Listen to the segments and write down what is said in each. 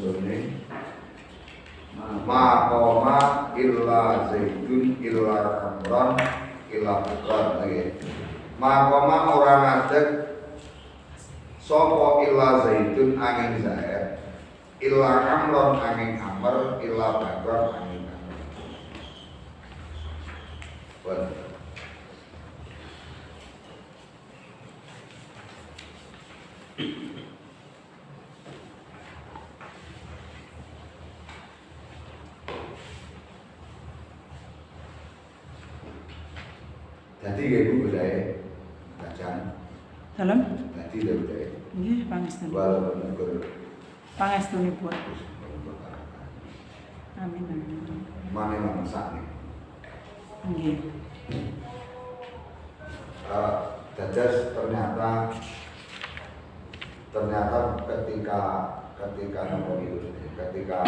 bojone ma qoma illa zaidun illa amron illa bukan lagi ma qoma ora ngadeg sapa illa zaidun angin zaid illa amron angin amr illa bakron angin amr. Jadi ibu budaya kacang. Dalam? Jadi dia budaya. Nggih, pangestu. Walaupun gur. Pangestunipun. Amin amin. Mana yang masak nih? Nggih. Dadas ternyata ketika nomor itu ketika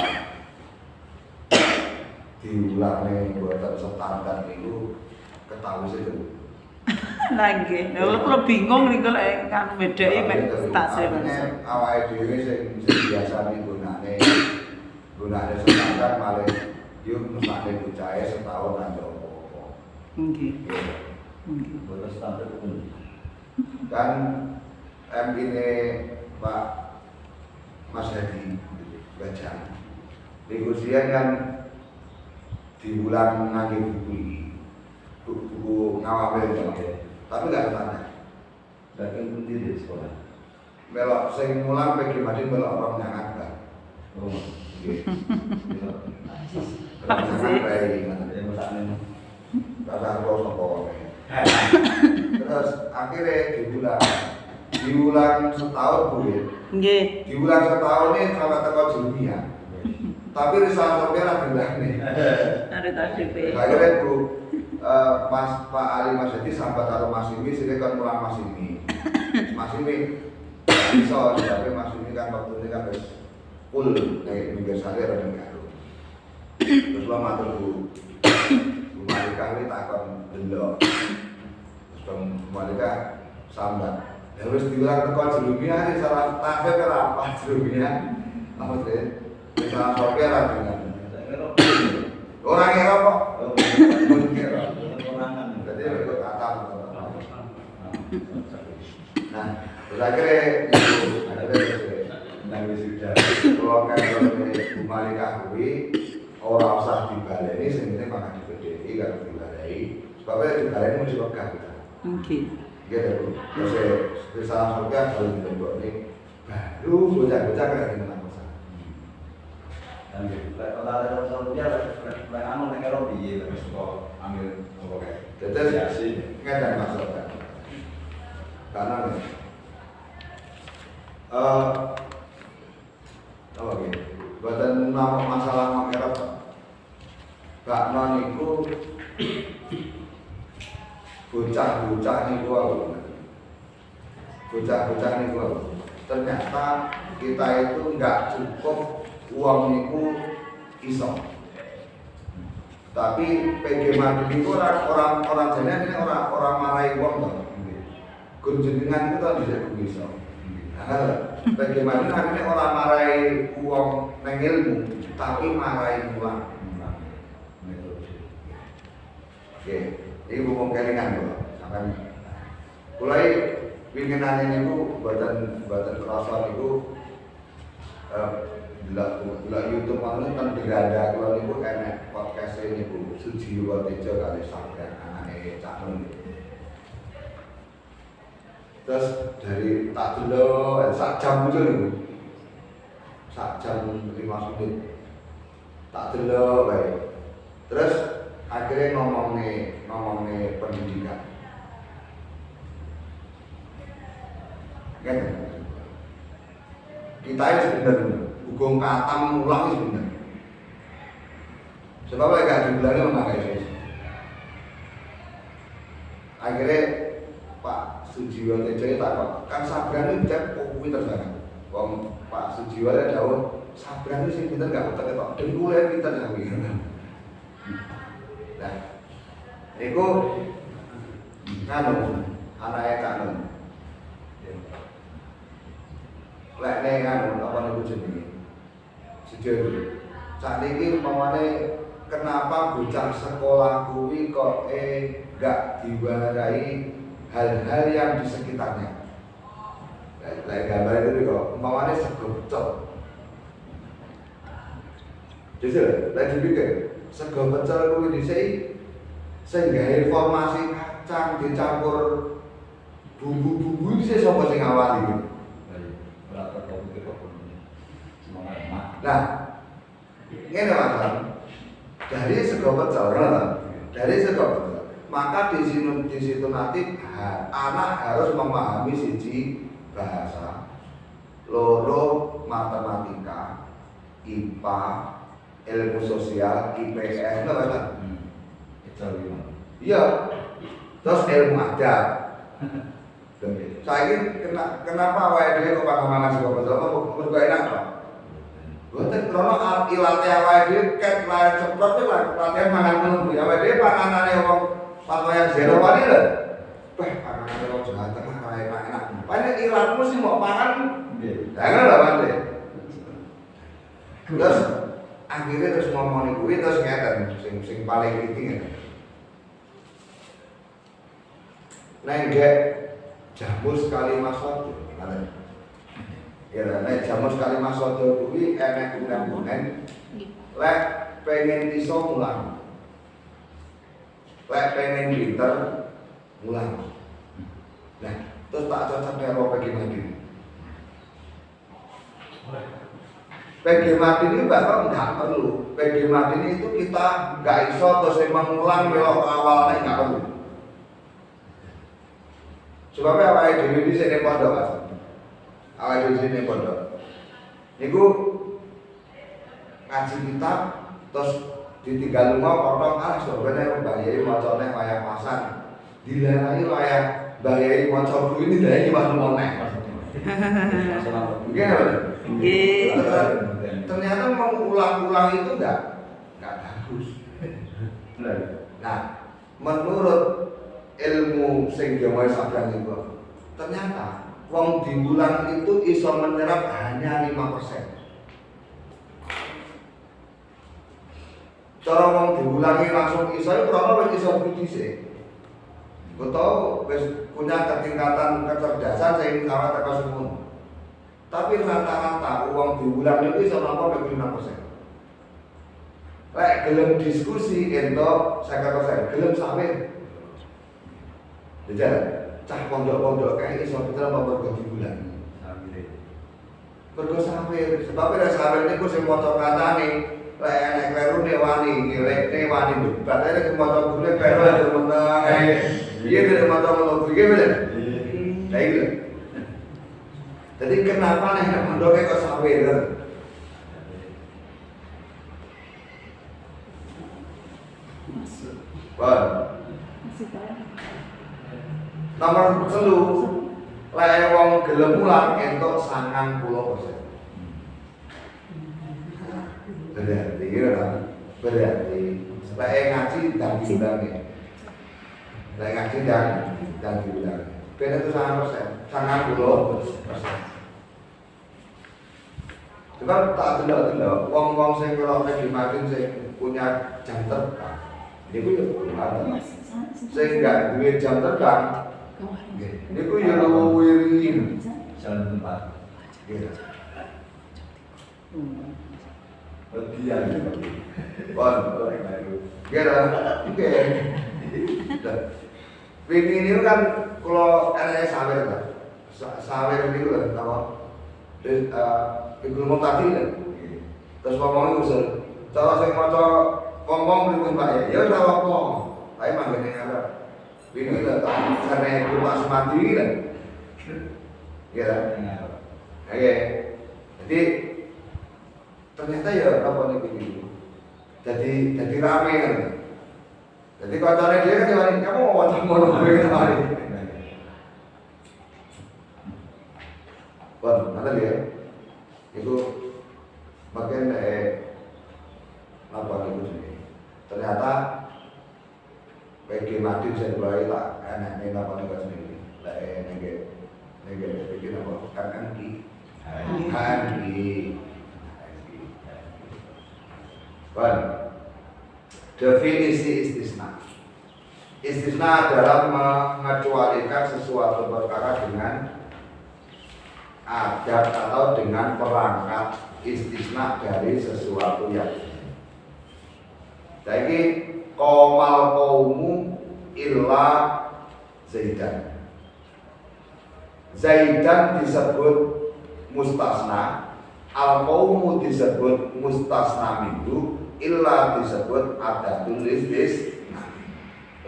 diulangi buatan standar itu ketahui saja. Lagi, kalau bingung nih kalau kan bedanya mek stasiun. Awalnya dhewe sing biasa gunane standar malah yuk mesake bocahe setahun nang opo-opo. Nggih. Nggih. Boten standar pun. Kan ini Pak Mas Hadi baca. Negosian kan diulang lagi buku ini. Buku ngawamil tapi nggak tanya. Dan pun di sekolah. Melok sing mulang pergi mati melok orang yang ada. Oh, Kata terus akhirnya diulang setahun Bu. Diulang setahun ini sampai teko dunia. Tapi risalah sopir bilang nih. Ada tadi. Akhirnya Bu Mas Pak Ali Mas Hadi sampai taruh Mas Imi sini kan pulang Mas Imi. Mas Imi bisa tapi Mas Imi kan waktu ini kan harus full kayak minggu sehari ada ngaruh. Terus lo matur Bu Malika ini takon delok. Terus Bu Malika sambat. Ya wis diulang teko jerumia iki salah tafsir ora apa jerumia. Apa sih? Salah sopir dengan orang ngira kok. Jadi ikut kata. Nah, terus akhirnya itu ada wisuda. Kalau kan Bu Malika kuwi ora usah dibaleni sing ngene makan dibedheki karo dibaleni. Sebabnya dibaleni mesti wegah kita. Nggih. Gitu. Terus salah surga kalau ditembok ini baru bocah-bocah kena dimenang masalah. Dan kalau ada solusinya, anu nek karo piye tapi suka ambil apa kae. Tetes ngene masalah. Karena apa gitu? Buatan masalah mengerap Kak Non itu bocah-bocah niku wae. Bocah-bocah niku wae. Ternyata kita itu enggak cukup uang niku iso. Tapi PG Madu itu orang jadinya ini orang marahi uang toh. Gun jenengan itu kan bisa iso. Nah, PG Madu akhirnya orang marahi uang nang ilmu, tapi marahi uang. Oke, ini ngomong kelingan lho, sampean. Mulai pimpinan ini bu, buatan kerasa itu, bila YouTube mana kan berada kalau ini bu enak podcast ini bu, Sujiwo Tejo kali sampai anaknya Cak Nun. Terus dari tak dulu, sak jam muncul nih bu, sak jam 5 menit, tak dulu baik. Terus akhirnya ngomongnya pendidikan. Kan? Kita ini sebenarnya hukum katam ulang itu sebenarnya. Sebab mereka dibilangnya memakai itu. Akhirnya Pak Sujiwo Tejo takut, kan Sabran itu bisa pinter banget. Wong Pak Sujiwo ada jauh, Sabran itu sih pinter nggak pinter kok, dengkulnya pinter gitu. Nah, itu nganu anaknya kanun. Lek nek nganu apa niku jenenge? jujur. Saat ini umpamane kenapa bocah sekolah kuwi kok gak diwarai hal-hal yang di sekitarnya. Lagi gambar itu kok umpamane sego pecel. Jujur, lagi pikir sego pecel kuwi dhisik sing gawe formasi kacang dicampur bumbu-bumbu iki sapa sing ngawali? Nah, ini masalah. Dari sego pecel, dari sego pecel, maka di situ nanti anak harus memahami siji bahasa, loro matematika, IPA, ilmu sosial, IPS, apa? Iya, terus ilmu adat. Saya ini kenapa awake dhewe kok paham mangan sego pecel? Mergo enak kok. Boten krono ilate awake dhewe ket lae ceplok iki latihan mangan ngono kuwi. Awake dhewe panganane wong patoyan zero wani lho. Wah, panganane wong Jawa Tengah wae enak. Paling ilatmu sih mau pangan nggih. Jangan lho, Mas. Terus akhirnya terus ngomongin kuwi terus ngeten sing paling penting ngeten. Nenggek jamus kalimat sodo. Ya, nek jamus kalimat sodo kuwi enek gunen-gunen. Lek pengen iso mulang. Lek pengen pinter mulang. Nah, terus tak cocok karo PG Madin. PG Madin ini bahkan nggak perlu. PG Madin itu kita nggak iso terus mengulang belok awalnya nggak perlu. Sebabnya awake dhewe iki sing pondok, Mas. Awake dhewe sing pondok. Niku ngaji kitab terus ditinggal lunga potong sebenarnya Mbah Yai macane wayah pasan. Dilarai wayah Mbah Yai maca kuwi dilarai wayah moneh. Nggih. Ternyata mengulang-ulang itu enggak bagus. Nah, menurut ilmu sing gawe sabdan niku ternyata wong diulang itu iso menyerap hanya 5%. Cara wong diulangi langsung iso ora wis iso dhisik. Betul wis punya ketingkatan kecerdasan sing kawat teko semono. Tapi rata-rata wong diulang itu iso nampa 5%. Lek gelem diskusi ento 50%, gelem sawit. Jadi, cah pondok-pondok kayak iso pinter apa mergo diulangi. Mergo sawir, sebab nek sawir niku sing maca katane, lek enek klerune wani, ngelekne wani debat nek maca gune kleru meneng. Iya nek maca ngono kuwi bener. Lah iki lho. Jadi kenapa nek mondoke kok sawir? Wah. Nomor 3, lek wong gelem mulang entuk 90%. Berarti lek ngaji dan diulangi. Lek ngaji dan diulangi. Ben itu 100%, 90%. Coba tak delok-delok wong-wong sing kula dimatin sing punya jam terbang. Niku yo ada. Sing gak duwe jam terbang. Niku yo luwirin jalan tempat. Gitu. Lebihan. Bon, gitu. Oke. Wingi niku kan kula enake sawir ta. Sawir niku lho apa? Iku mau tadi lho. Terus ngomong usul. Cara sing maca ngomong niku Pak ya ora apa. Ae manggene ngarep. Wingi lho karena iku Pak Sumadi lho. Ya. Oke. Jadi ternyata ya apa niku. Jadi rame kan. Jadi kancane dia kan diwani, kamu mau waca ngono kuwi kemarin. Bon, ada dia. Itu bagian apa niku jenenge. Ternyata PG Madin saya mulai tak enak apa niku jenenge. Lah nege bikin apa? KMI. Definisi istisna. Istisna adalah mengecualikan sesuatu perkara dengan adat atau dengan perangkat istisna dari sesuatu yang. Jadi qomal qaumu illa Zaidan. Zaidan disebut mustasna, al qaumu disebut mustasna minhu, illa disebut adatul istisna.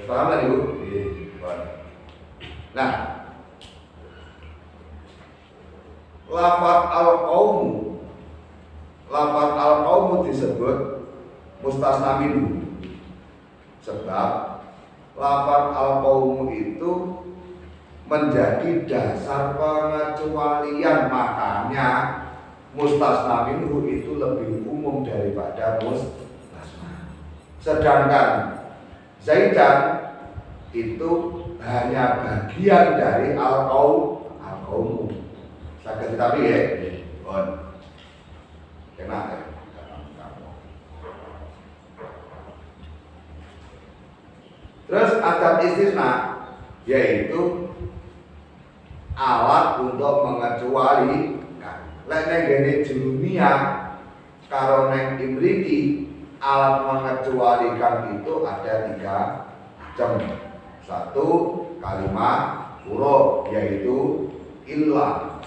Paham kan Ibu? Nah, lafaz al-qaumu disebut mustasna minhu sebab lafaz al-qaumu itu menjadi dasar pengecualian, makanya mustasna minhu itu lebih umum daripada mustasna. Sedangkan Zaidan itu hanya bagian dari al-qaumu. Sakit tapi ya, kena ya. Terus adat istisna yaitu alat untuk mengecualikan. Lek neng dunia karo neng imriki alat mengecualikan itu ada 3 macam. Satu kalimat huruf yaitu illa.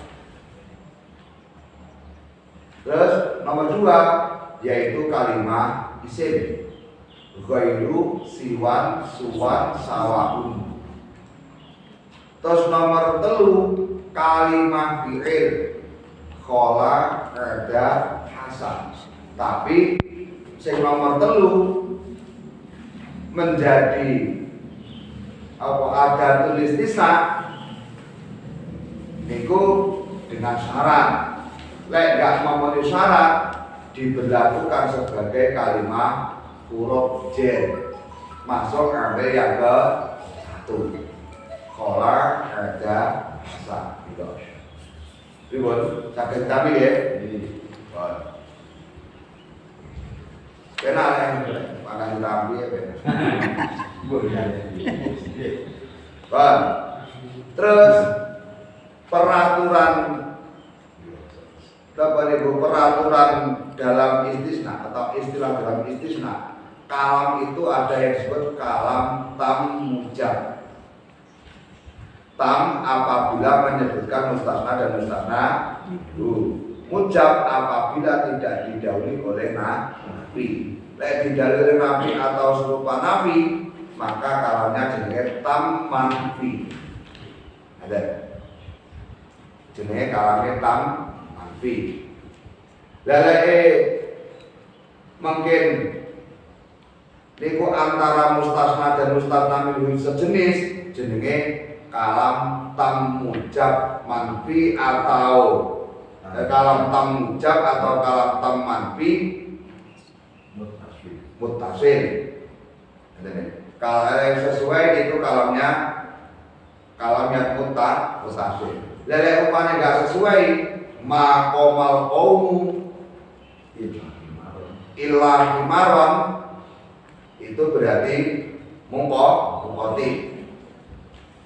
Terus nomor 2 yaitu kalimat isim. Ghairu siwan suwan sawaun. Terus nomor 3 kalimat fi'il khola ada hasan. Tapi sing nomor 3 menjadi ada tulis istisna niku dengan syarat. Lek gak memenuhi syarat diberlakukan sebagai kalimat huruf jen, masuk ambil yang ke-1 khola ada hasan gitu. Ribut sakit kami ya. Kenal yang pandang rapi ya benar. Terus peraturan dalam istisna atau istilah dalam istisna, kalam itu ada yang disebut kalam tam mujab. Tam apabila menyebutkan mustasna dan mustasna mujab apabila tidak didahului oleh nafi. Lek didahului nafi atau serupa nafi, maka kalamnya jenenge tam manfi. Ada jenenge kalamnya tam manfi. Lele mungkin niku antara mustasna dan mustasna minhu sejenis, jenenge kalam tam mujab manfi atau kalam tam mujab atau kalam tam manfi muttasil. Kalau yang sesuai itu kalamnya muttasil. Lele upane enggak sesuai maqamal qaumu illa himaron itu berarti mungkoti.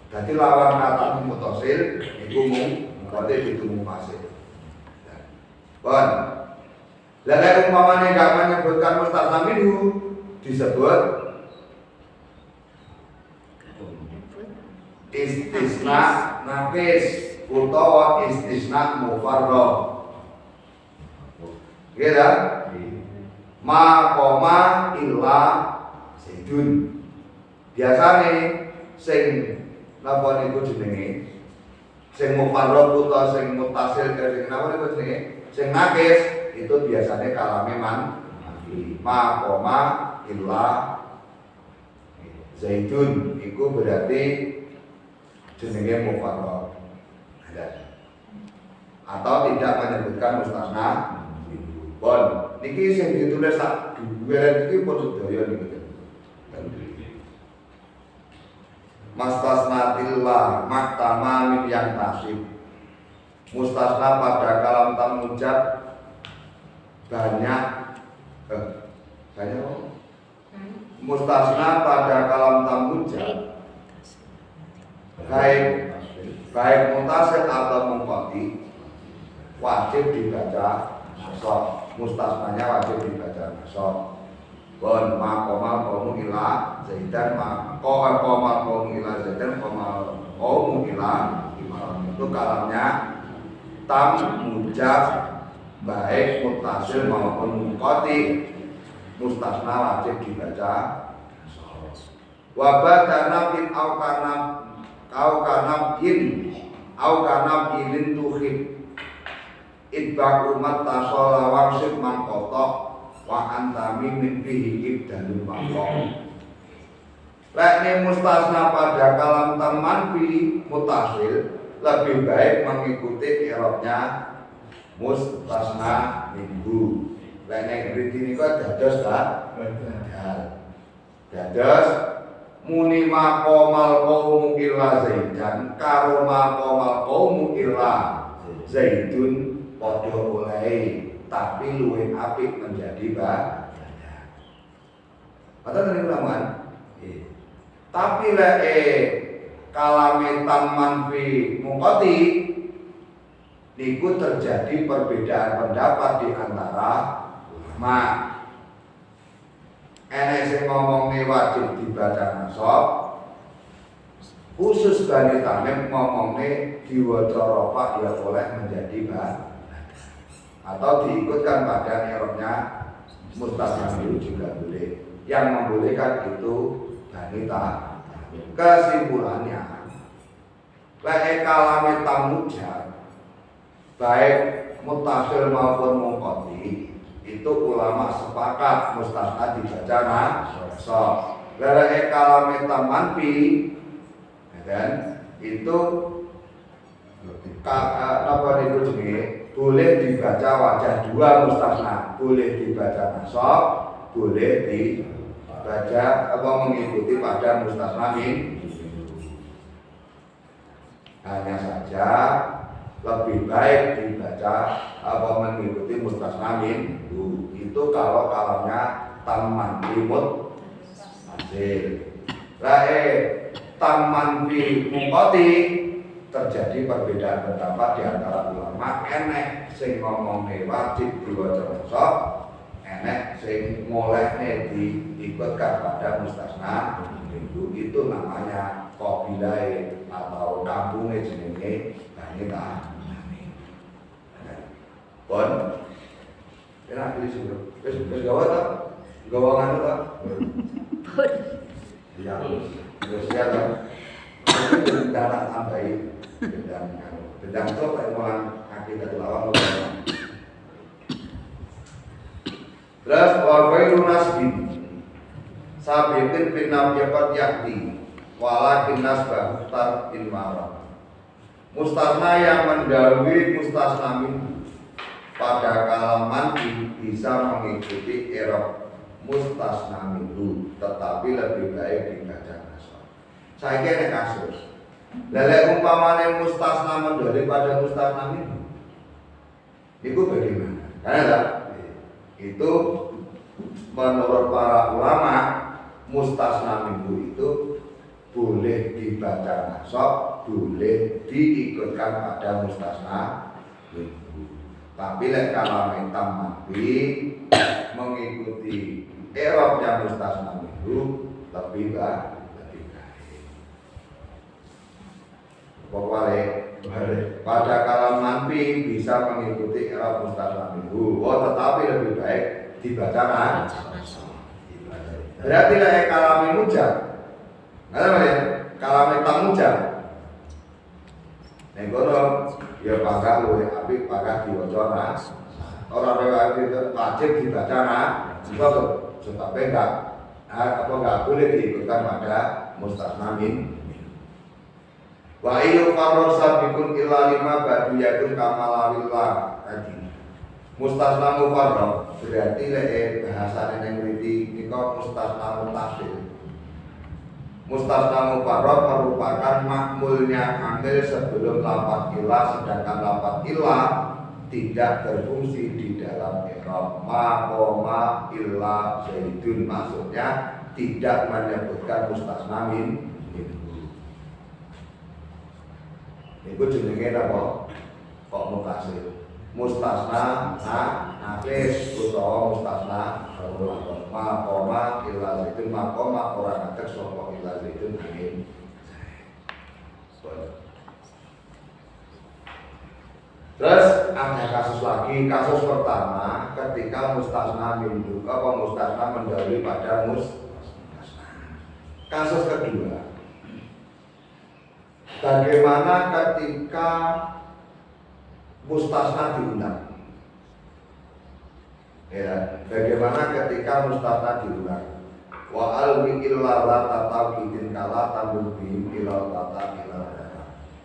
Jadi lawan kata muttasil itu mungkoti itu mufasil. Bon. Lele umpamane enggak menyebutkan mustasna minhu disebut istisna naqis utawa istisna mufarrad. Gitu kan? Ma koma illa zaidun. Biasane sing napa niku jenenge? Sing mufarrad utawa sing muttasil sing napa niku jenenge? Sing naqis itu biasanya kalame manfi. Ma koma illa zaidun iku berarti jenenge mufarrad. Atau tidak menyebutkan mustasna. Bon, niki sing ditulis sak duwe iki padha daya niki. Mastasnatillah maktama min yang tasib. Mustasna pada kalam tam mujab banyak Saya mustasna pada kalam tamujad baik mutasil atau mungkoti wajib dibaca nasab. Mustasnanya wajib dibaca nasab. Bon makomal komu ila zaidan makomal komu ila zaidan komal komu ila imaram. Itu kalamnya tam mujab baik mutasil maupun mungkoti mustasna wajib dibaca. Wabadana bin aukanam ilin tuhib idbak umat tasola wangsib man kotok wa antami min bihi ibdalul maqam. Lekni mustasna pada kalam teman bi mutasil lebih baik mengikuti i'rabnya mustasna minggu. Lekni ngriti niku dados ta? Dados muni maqamal qaumu illa zaidan karo maqamal qaumu illa zaidun padha oleh tapi luwih apik menjadi badan. Padahal ini ulamaan. Tapi lek kalame taman fi mungkoti niku terjadi perbedaan pendapat di antara ulama. Enek sing ngomongne wajib dibaca nasab, khusus Bani Tamim ngomongne diwaca rafa ya boleh menjadi badan. Atau diikutkan pada i'rabnya mustasna juga boleh. Yang membolehkan itu Bani Tamim. Kesimpulannya, lek kalame tamujad baik mutasil maupun mungkoti itu ulama sepakat mustasna dibaca nasab. Lek kalame tamanfi kan itu apa niku jenenge boleh dibaca wajah dua mustasna, boleh dibaca nasab, boleh dibaca apa mengikuti pada mustasna min. Hanya saja lebih baik dibaca apa mengikuti mustasna min itu kalau kalamnya taman limut hasil. Taman fi mungkoti terjadi perbedaan pendapat di antara ulama. Enek sing ngomongne wajib diwaca nasab, enek sing molehne diikutkan pada mustasna minggu. Itu namanya qabilah atau kampungnya jenenge Bani Tamim. Pun enak pilih sing wis gawa ta? Gawa nganu ta? Pun. Ya. Wis ya ta. Darah tambahi bendang itu permohonan akidah lawan. Terus wabai lunasbin sabitin bin nabiyakat yakti walakin nasbah tar in marah. Mustasna yang mendahului mustasna min pada kalaman bisa mengikuti i'rab mustasna minhu, tetapi lebih baik dibaca nasab. Saya kira kasus lelek umpamane mustasna mendahului pada mustasna minhu itu bagaimana? Karena itu menurut para ulama mustasna minhu itu boleh dibaca nasab, boleh diikutkan pada mustasna minhu. Tapi lek kalame tamambi mengikuti i'rabnya mustasna minhu lebih baik. Pokoknya pada kalam manfi bisa mengikuti i'rab mustasna minhu. Tetapi lebih baik dibaca nasab. Berarti lek kalame mujab. Nggak ya? Kalame tamujab. Nek kono ya pangkat luwih apik pangkat diwaca nasab. Ora wajib dibaca nasab. Sebab enggak boleh diikutkan pada mustasna min. Wa ayu farrosa bikun illa lima badu yakun kamalawillah tadi. Mustasna mufarrad berarti lek bahasane ning mriki nika mustasna mutasil. Mustasna mufarrad merupakan makmulnya amil sebelum lafaz illa, sedangkan lafaz illa tidak berfungsi di dalam i'rab. Ma qoma illa zaidun, maksudnya tidak menyebutkan mustasna minhu. Niku jenenge apa? Kok mutasil. Mustasna nakis utawa mustasna mulakkah. Ma qoma illa zaidun, ma qoma ora ngatek sapa illa zaidun angin. Terus ada kasus lagi, kasus pertama ketika mustasna minhu apa mustasna mendahului pada mustasna. Kasus kedua, bagaimana ketika mustasna diulang? Ya, bagaimana ketika mustasna diulang? Wa alwi illa la tatawidin kala tambul bihim illa tata illa.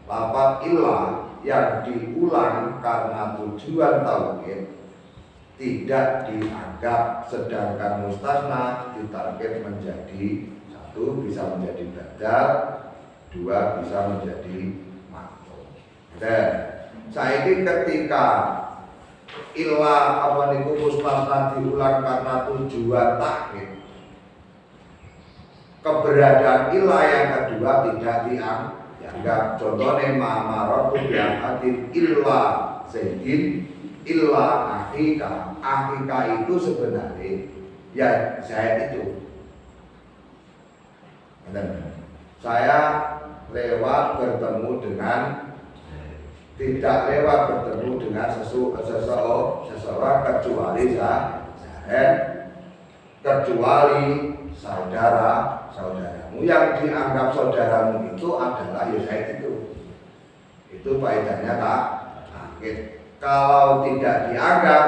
Lafaz illa yang diulang karena tujuan taukid tidak dianggap, sedangkan mustasna ditarget menjadi satu bisa menjadi badal, dua bisa menjadi maktub. Dan saiki ketika ilah apa niku mustasna diulang karena tujuan takkid, keberadaan ilah yang kedua tidak dianggap. Contohnya ma'maratu bi'ahadin illa zaidin illa akika. Akika itu sebenarnya ya saya itu. Saya lewat bertemu dengan, tidak lewat bertemu dengan seseorang kecuali Zaid, kecuali saudaramu yang dianggap saudaramu itu adalah ya Zaid itu faedahnya takkid. Kalau tidak dianggap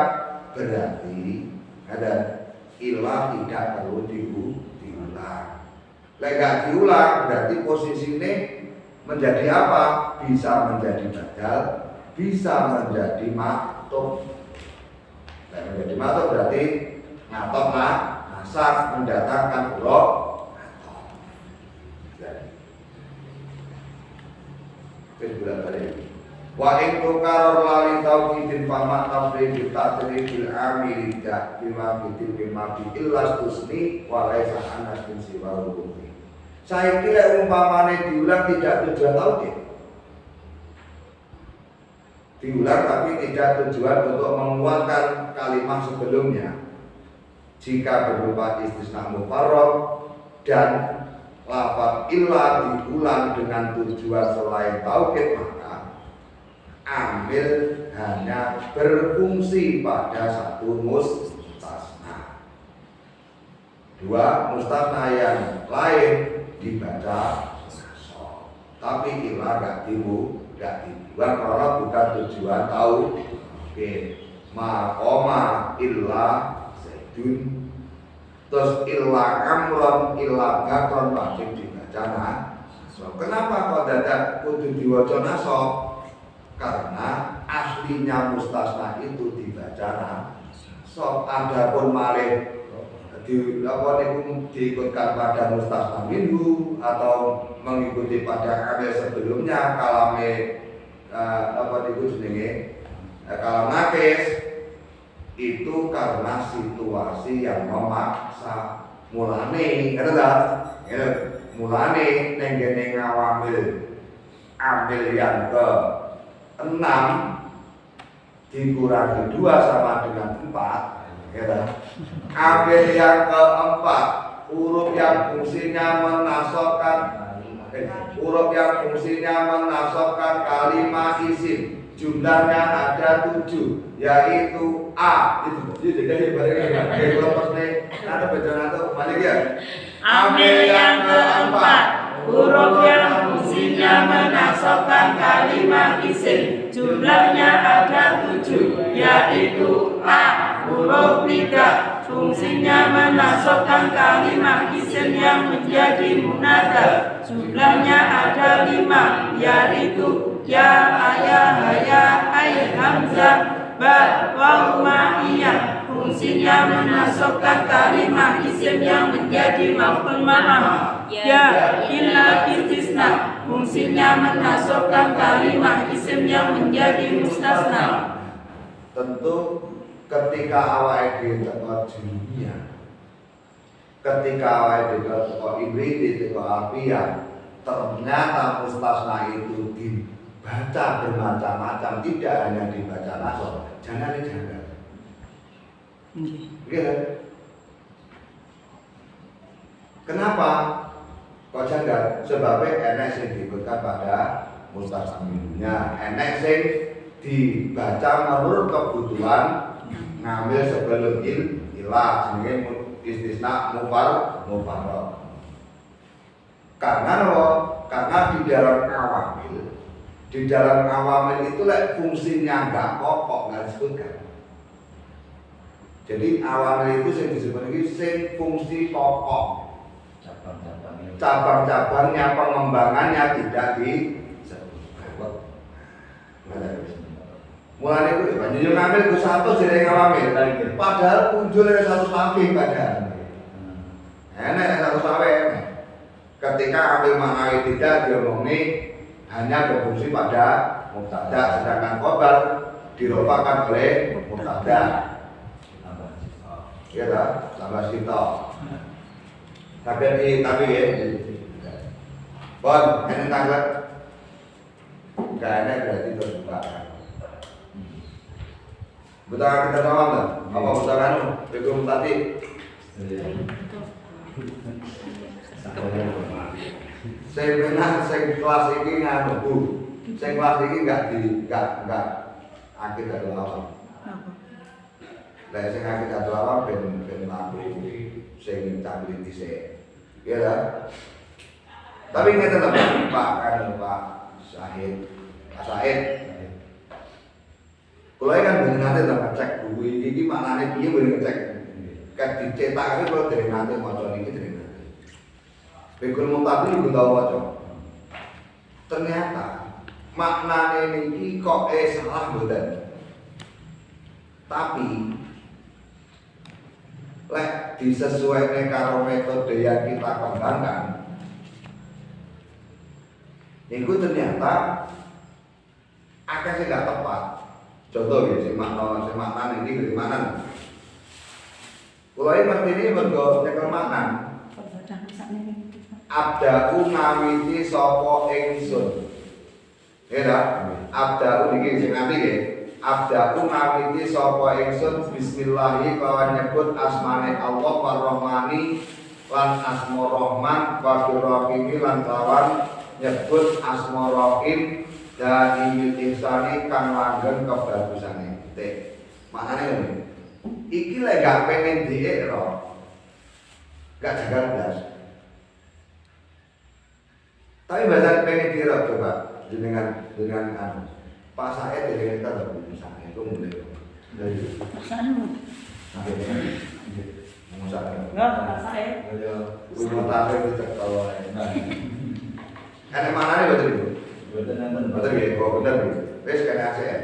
berarti ada ilah tidak perlu diulang. Lek gak diulang berarti posisinya menjadi apa? Bisa menjadi badal, bisa menjadi maktub. Lek menjadi maktub berarti ngatok nasak mendatangkan huruf ngatok. Wis bolak-balik. Wa in tukarrar lali tauhidin fama tafrid ta'tiri bil amil da bima bitil bima bi illas tusni wa laisa anas bin siwa ruhi. Saya kira umpamane diulang tidak tujuan tauhid. Diulang tapi tidak tujuan untuk menguatkan kalimat sebelumnya. Jika berupa istisna mufarrad dan lafaz illa diulang dengan tujuan selain tauhid, maka amil hanya berfungsi pada satu mustasna. Dua mustasna yang lain dibaca nasab, tapi illa gak dibuang karena bukan tujuan tauhid. Ma qoma illa zaidun, terus illa amron illa bakron wajib dibaca nasab. Kenapa kok dadak kudu diwaca nasab? Karena aslinya mustasna itu dibaca nasab. Adapun malih diikutkan pada mustasna minhu atau mengikuti pada amil sebelumnya kalame kalam nakis itu karena situasi yang memaksa. Mulane mulane nenggene ngawamil amil yang ke-6 dikurangi 2 sama dengan 4, ya. Amil yang ke-4 huruf yang fungsinya menasabkan kalimat isim, jumlahnya ada 7, yaitu a. Itu jadi bareng kelompok nih ada bacaan atau balik ya. Amil yang keempat, huruf yang fungsinya menasabkan kalimat isim, jumlahnya ada 7, yaitu a. Huruf tidak fungsinya menasabkan kalimat isim yang menjadi munada, jumlahnya ada 5, yaitu ya, ayah, haya, ay, hamzah, ba, waw, ma'iyah. Fungsinya menasabkan kalimat isim yang menjadi maf'ul ma'ah. Ya, illa istisna. Fungsinya menasabkan kalimat isim yang menjadi mustasna. tentu ketika awake dhewe teko dunia, ketika awake dhewe teko iblis, teko alfiah, ternyata mustasna itu dibaca bermacam-macam, tidak hanya dibaca nasor, jangan. Gitu. Kenapa? Kok janggal? Sebabnya enek sing diikutkan pada mustasna minhunya, enek sing dibaca menurut kebutuhan ngambil sebelum ilah jenenge istisna mufarrad. Karena apa? Karena di dalam awamil itu fungsinya enggak pokok, enggak disebutkan. Jadi awamil itu yang disebut ini fungsi pokok. Cabang-cabangnya, pengembangannya tidak disebutkan. Mulai itu banyak ngambil ke satu jadi ngawamil. Padahal muncul dari satu samping padahal. Enak satu samping. Ketika ambil ma'awi tidak diomongin hanya berfungsi pada mubtada, sedangkan khobar dirofakan oleh mubtada. Iya tak? Tambah sitok. Tapi ya. Bon, ini tanggal. Gak enak berarti terbuka. Buta kita sama enggak? Apa buta kanu? Bekum tadi. Saya benar, saya kelas ini nganu bu. Saya kelas ini enggak akhir dari awal. Lah sing akhir dari awal ben laku sing tampil dhisik. Iya lah. Tapi ngeten lho Pak Syahid. Pak Syahid. Kalau kan bener nanti dapat cek buku ini maknanya piye boleh ngecek. Kan dicetak kalau dari nanti maca niki dari nanti. Bikul mutati iku tau maca. Ternyata maknanya niki kok salah mboten. Tapi lek disesuaikan karo metode yang kita kembangkan. Niku ternyata akeh sing gak tepat. Contoh ya, si makna ini dari mana? Kalau ini mergo nyekel makna. Abda'u ngawiti sapa ingsun. Ya, abda'u niki sing ngerti nggih. Abda'u ngawiti sapa ingsun bismillahi kelawan nyebut asmane Allah Ar-Rahmani lan asma Rahman wa Rahimi lan kelawan nyebut asma Rahim dan imil ihsani kang langgeng kebagusane. Maknane ngene. Iki lek gak pengen diikro. Gak jaga blas. Tapi bahasa pengen diikro coba dengan anu. Pak Said dengan kita lho misalnya itu mulai. Dari Sanu. sampai dengan mengusahakan. Enggak, Pak Said. Ya, punya tahu itu kalau ada maknane betul itu. Betul ya, kok bener iki. Wis kena ACN.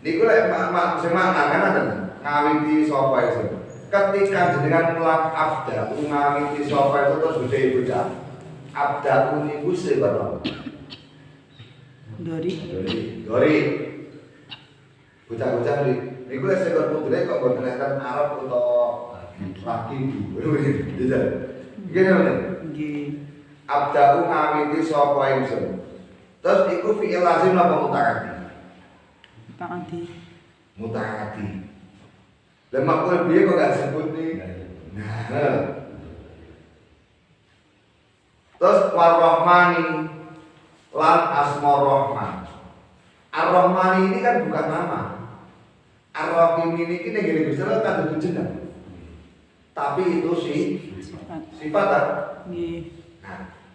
Niku lek sing makna kan ada ngawiti sapa itu. Ketika jenengan mulang abda ngawiti sapa itu terus budhe bocah. Abda niku sebab Dori. Bocah-bocah niku lek sekor putune kok boten enten Arab utawa laki ibu. Iya. Gini bener. Nggih. Abda'u ngawiti sapa ingsun. Terus iku fi'il lazim apa mutaaddi? Mutaaddi. Lah makul piye kok gak sebut nih? Nah. Terus War-Rahmani lan asma Rahman. Ar-Rahmani ini kan bukan nama. Ar-Rahim ini kene gini bisa kan dudu jeneng. Tapi itu sifat kan? Nggih.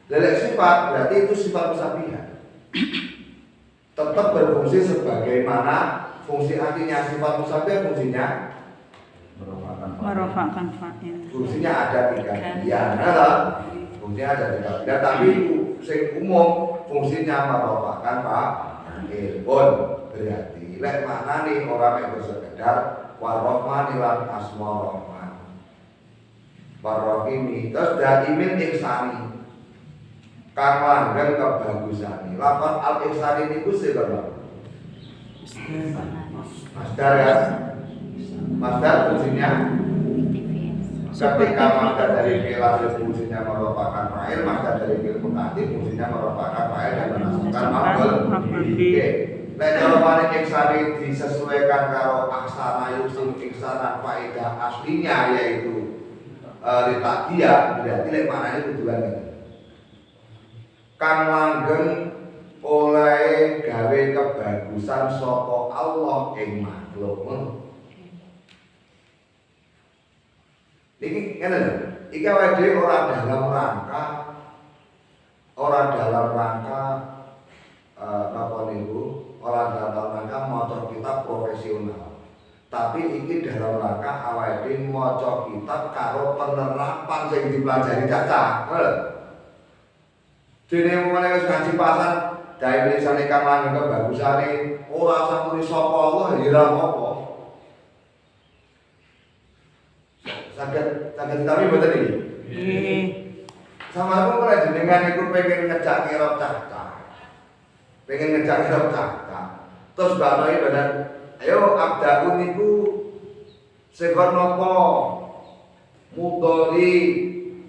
Dari sifat berarti itu sifat musabbihah. Tetap berfungsi sebagaimana fungsi artinya. Sifat musabbihah fungsinya merofakkan fa'il. Fungsinya ada tiga pilihan. Fungsinya ada tiga pilihan. Tapi sing umum fungsinya merofakkan fa'il. Pun berarti lek maknane ora mek sekedar war-rahmani lan asma rahman. War-rahimi terus daimin ihsani. Kang langgeng kebagusane. Lafaz al-ihsan niku sebab Masdar ya. Masdar fungsinya ketika masdar dari fi'il lazim fungsinya merupakan fa'il, masdar dari fi'il muta'addi fungsinya merupakan fa'il dan menasabkan maf'ul bih. Nek jawaban iksani disesuaikan karo aksana yusim iksanan faedah aslinya yaitu letak dia berarti lek manane kuduan gitu. Kang langgeng oleh gawe kebagusan saka Allah ing makhluk. Iki ngene lho. Iki awake dhewe ora dalam rangka napa niku? Orang dalam rangka maca kitab profesional, tapi ini dalam rangka awake dhewe maca kitab karo penerapan sing dipelajari caca. Dene mulai wis ngaji pasan, dae tulisane kang langgeng kebagusane ora samuni sapa Allah ya ora apa. Saged kami mboten iki. Nggih. Sama aku kalau jenengan iku pengen ngejak ngira caca. Pengen ngejak ngira caca. Terus bakno badan, ayo abdaun niku sekor napa? Mudhari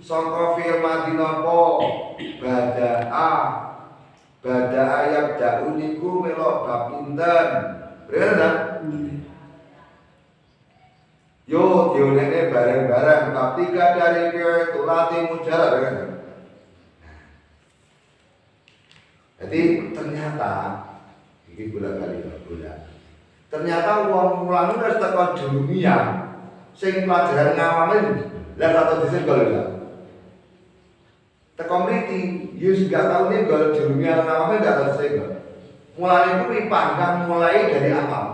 sangka fi'il madhi napa? Bada'a yabda'un niku melok bab pinten? Bener ta? Yo diunene bareng-bareng bab 3 dari fi'il tulati mujarrad kan. Jadi ternyata ini bola-bali bola. Ternyata wong mulang wis teko dunia sing pelajaran ngawame lha rata dhisik gol lho. Teko mriki yus gak tau nih gol dunia ngawame gak tau dhisik gol. Mulane ku dipanggang mulai dari awal.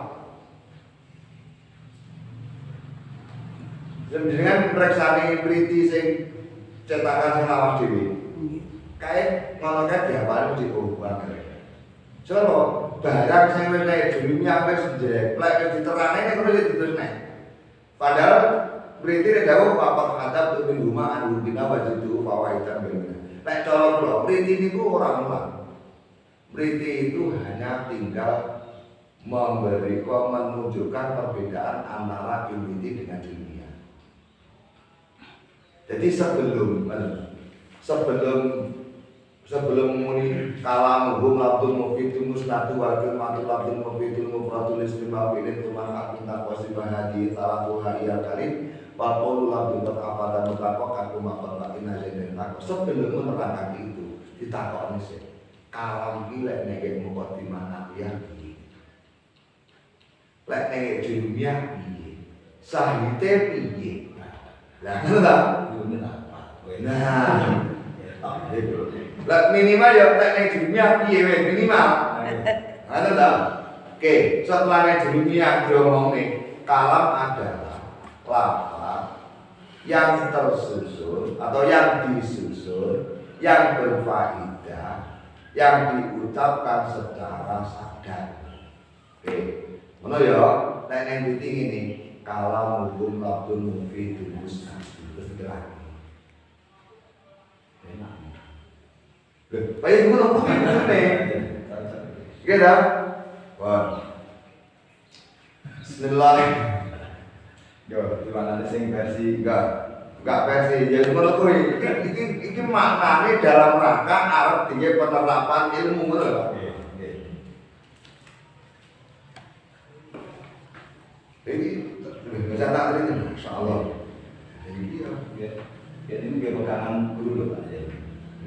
Jenengan preksani priti sing cetakan sing lawas dhewe. Kae ngono kae diapal di ubah. Coba barang sing wis nek dunia wis jeplek diterane nek kudu diterusne. Padahal priti nek dawuh papat adab tu rumah anu bina wajib tu fawaidan bener. Nek cara kula priti niku ora mulang. Priti itu hanya tinggal menunjukkan perbedaan antara inti dengan dunia. Jadi sebelum muni kalamuhum labdul mufidun musnadu wakil matul labdul mufidun mufradul istimah bilin tuman akinta wasibah hadi talatuha iya kalim walqolu labdul berapatan mutakok aku makan bakin aja dan takok. Sebelum menerangkan itu ditakok ini sih kalam gila negek mukot dimana ya lek negek dunia piye sahite piye lah nah, minimal ya nek dunia piye wae minimal. Ngoten ta? Oke, setelah nek dunia diomongne kalam adalah lafaz yang tersusun atau yang disusun yang berfaedah yang diucapkan secara sadar. Oke, ngono ya nek ning titik ini kalam hukum labdun mufidun musnad terus lagi. Baik ngono kok ngene. Oke dah. Wah. Bismillah. Yo, gimana sing versi enggak versi ya ngono kuwi. Iki maknane dalam rangka arep dhewe penerapan ilmu ngono lho. Nggih. Ini bisa tak terima insyaallah. Jadi ya ini dia pegangan dulu lho Pak.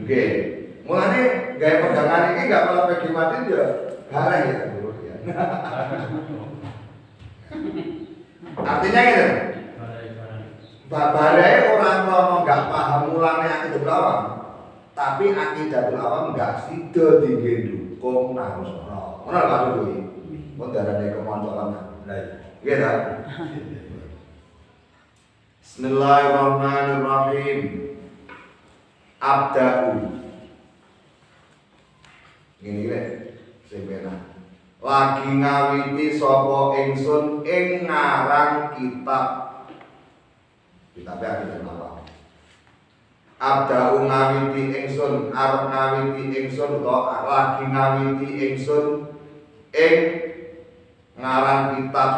Oke. Mulane gaya pegangan ini enggak malah pergi mati ya barang ya dulu ya. Artinya gitu. Babarai orang krono enggak paham mulane akidatul awam. Tapi akidatul awam enggak sida digendukung nang sono. Ngono lho maksud kuwi. Mun darane kemoncolan. Lah iya ta. Bismillahirrahmanirrahim. Abda'u ngene rek sing penak lagi ngawiti sapa ingsun ing ngarang kitab akidah apa abda'u ngawiti ingsun arep ngawiti ingsun utawa lagi ngawiti ingsun ing ngarang kitab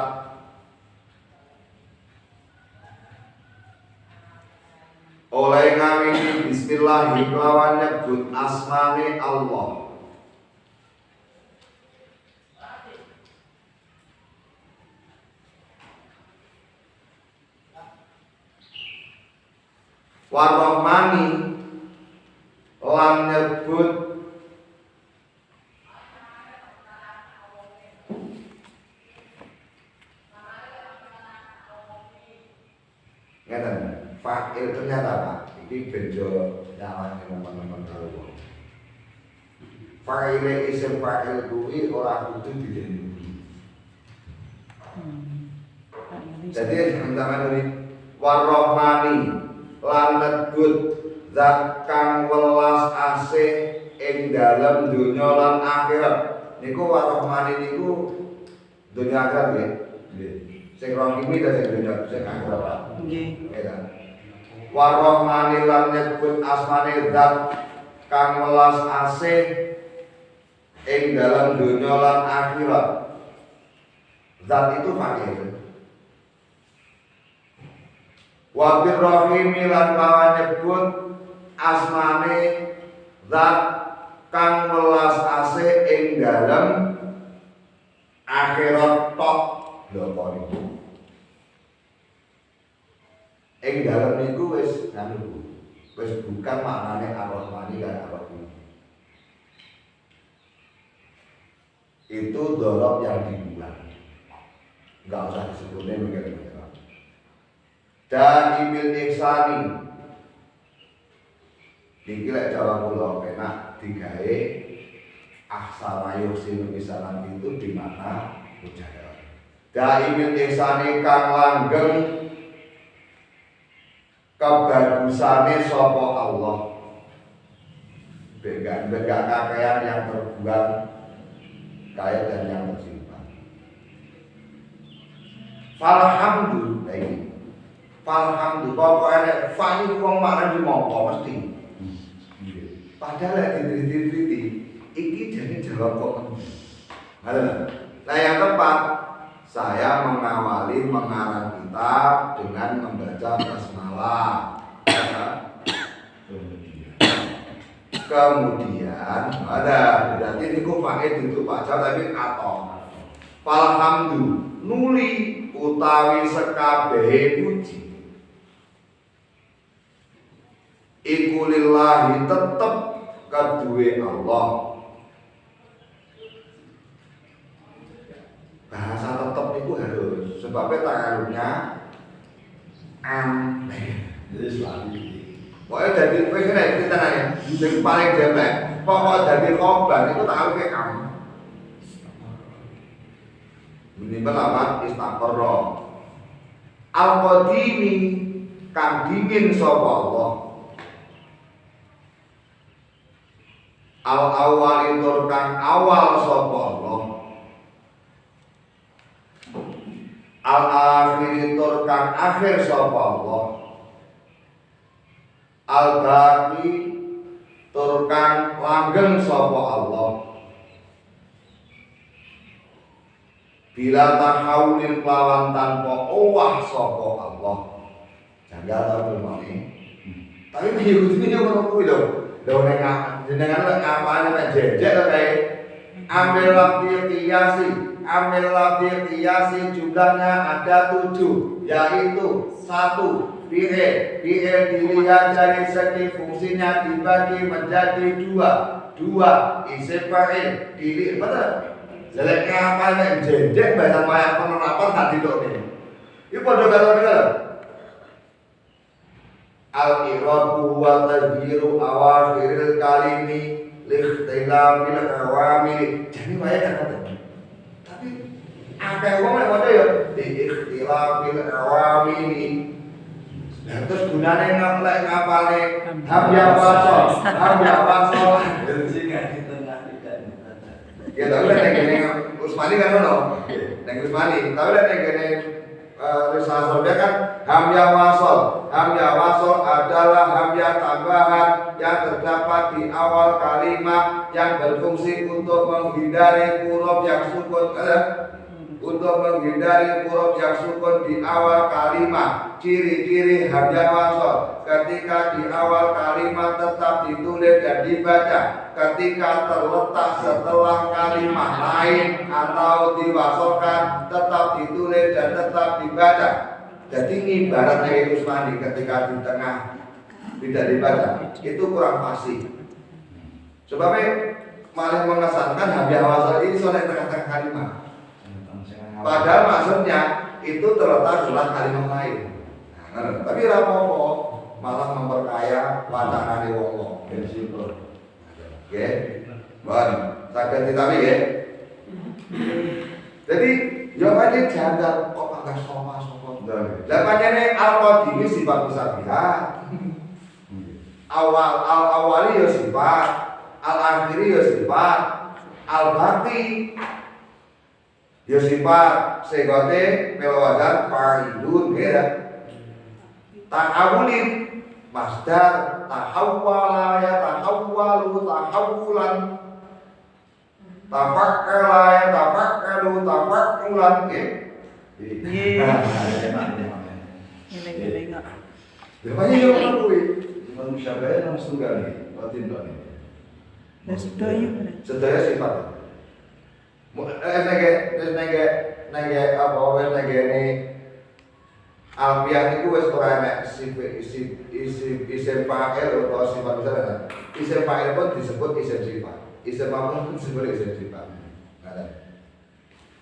oleh ngawini bismillah kelawan nyebut asmane Allah. Warahmani lan nyebut ngeten fakir ternyata Pak iki bejo nyawane teman-teman tahu. Fakir isim fakir kuwi ora kudu didhengki. Jadi teman-teman ini warahmani lan nyebut zat kang welas asih ing dalem donya lan akhirat. Niku warahmani niku donya akhirat nggih. Nggih. Sing rohimi ta sing donya sing akhirat Pak. Nggih. Ya. Warahmani lan nyebut asmane zat kang welas asih ing dalem donya lan akhirat. Zat itu fakir. Wabir rahimi lan lawan nyebut asmane zat kang welas asih ing dalem akhirat tok lho niku. Ing dalem niku wis bukan maknane ar-Rahmani lan ar-Rahim. Itu dorob yang dibuang. Enggak usah disebutnya begitu. Daimil ihsani iki lek Jawa kula penak digawe ahsana yuhsinu misalan itu di mana mujahid. Daimil ihsani kang langgeng kebagusane sapa Allah. Bega kakean yang terbuang kaya dan yang tersimpan. Alhamdulillah. Alhamdulillah, pokoknya fani wong makna di mongko mesti. Padahal lek diteliti, iki jadi jawab kok. Halo. Nah yang tepat, saya mengawali mengarang kitab dengan membaca basmalah. Kemudian ada berarti niku pakai itu baca tapi atau. Alhamdulillah, nuli utawi sekabehe puji. Iku lillahi tetep kedue Allah. Bahasa tetep itu harus sebabnya takarunnya Jadi selalu pokoknya dari kita nanya yang paling jelek pokoknya dari korban itu takarunnya minimal apa? Istaghfirullah Al-Qadimi kang dingin sapa Allah Al-awwali tur kang awal sapa Allah Al-akhiri tur kang akhir sapa Allah Al-baqi tur kang langgeng sapa Allah bila tahawulin kelawan tanpa owah sapa Allah janggal ta belum tapi mengikuti ini ngono kuwi lho lho nek jenengan lek ngapane nek jejek to kae ambil lafzi qiyasi jumlahnya ada 7 yaitu 1 fi'il dilihat dari segi fungsinya dibagi menjadi 2 isim fa'il dilihat betul lek ngapane jejek bahasa maya penerapan hak ditoke iki padha karo al-irabu wa tadbiru awakhiril kalimi likhtilafil awamil. Jadi wae kan ngoten. Tapi akeh wong nek ngono ya likhtilafil awamil. Lah terus gunane ngelek ngapale hamya wasol. jadi kan di tengah tidak. Ya tapi nek ngene Usmani kan ngono. Nek Usmani, tapi nek ngene Risalah Sorbia kan hamya wasol adalah hamya tambahan yang terdapat di awal kalimat yang berfungsi untuk menghindari huruf yang sukun untuk menghindari huruf yang sukun di awal kalimat. Ciri-ciri hamzah wasol ketika di awal kalimat tetap ditulis dan dibaca, ketika terletak setelah kalimat lain atau diwasolkan tetap ditulis dan tetap dibaca. Jadi ibaratnya itu Usmani ketika di tengah tidak dibaca itu kurang fasih. Sebabnya malah mengesankan hamzah wasol ini soal tengah-tengah kalimat. Padahal maksudnya itu terletak setelah kalimat lain. Nah, tapi rapopo malah memperkaya wacana di wong-wong. Oke, bon, saged ditami ya. Jadi, yo aja janggal kok agak soma-soma. Lah pancene al-qadimi sifat musabihat. Awali yo sifat, al-akhiri yo sifat, al-baqi yo sifat, segote melawazan fa'idun ya. Tahawulin masdar tahawwala ya tahawwalu tahawulan tafakkala ya tafakkalu tafakkulan ya. Ini enggak. Banyak yang orang kuwi. Manusia bae nang setunggal iki, batin tok iki. Sedaya sifat. Nege apa wes nege ini alfiah itu wes ora enek isim fa'il atau sifat misalnya. Isim fa'il pun disebut isim sifat. Isim maf'ul pun disebut isim sifat.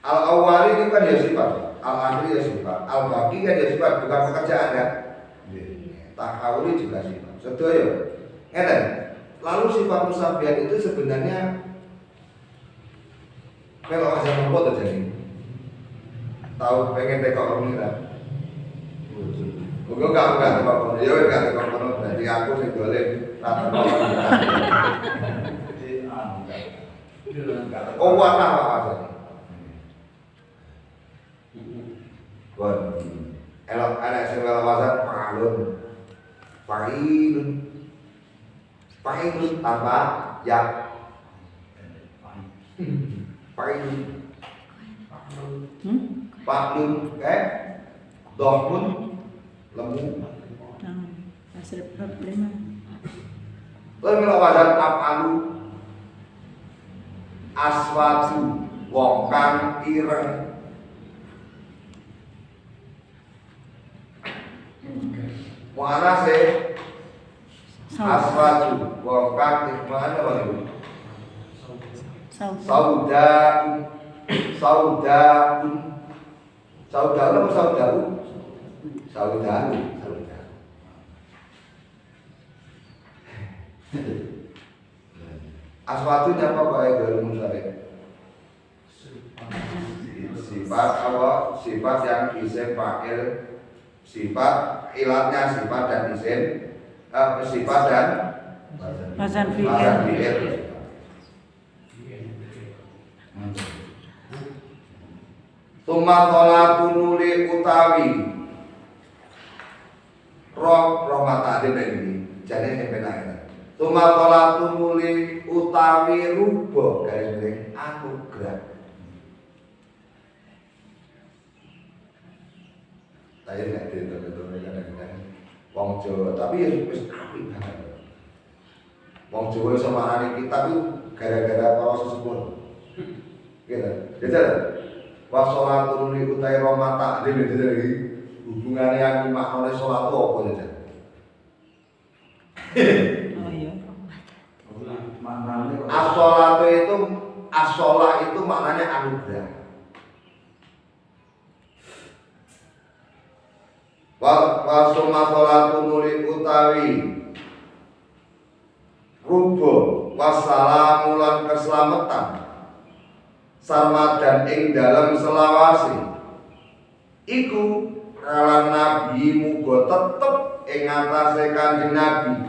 Al awali itu kan ya sifat, al akhiri ya sifat, al baqi kan ya sifat, bukan pekerjaan kan. Tahawuli juga sifat. Sedaya. Ngeten. Lalu sifat musabihat itu sebenarnya kalau aja nopo terjadi. Tahu pengen tekok orang ini. Gue enggak tekok orang. Ya enggak tekok orang. Berarti aku sing dolen rata rata. Oh warna apa aja? Bon. Elok anak sing lawasan fa'alun. Fa'ilun apa? Ya. Fa'ilun. Fa'lun dohmun lemu. Hasil problema. Lalu melawasan af'alu aswatu wong kang ireng. Mana sih? Aswatu wong kang mana wae? Saudaun apa saudau? Saudau. Aswatu apa bae dalam musare? Sifat apa? Sifat yang isim fa'il, sifat ilatnya sifat dan isim, sifat dan Wazan fi'il. Tuma tolatu nuli utawi roh mata ade ini jane sebenarnya. Tuma tolatu nuli utawi rubo garis miring anugerah. Saya nggak tahu kadang-kadang wong Jawa tapi ya wis apik banget. Wong Jawa sama anak kita itu gara-gara para sesepuh. Gitu. Wasolatul li utai roma takdim itu lagi hubungannya yang maknanya sholat itu apa saja? Oh iya. As-sholatu itu as-sholah itu maknanya anugerah. Wasuma sholatu nuli utawi rubo wassalamu lan keselamatan sarmadan ing dalam selawasi iku kalan nabi muga tetep ing atase Kanjeng Nabi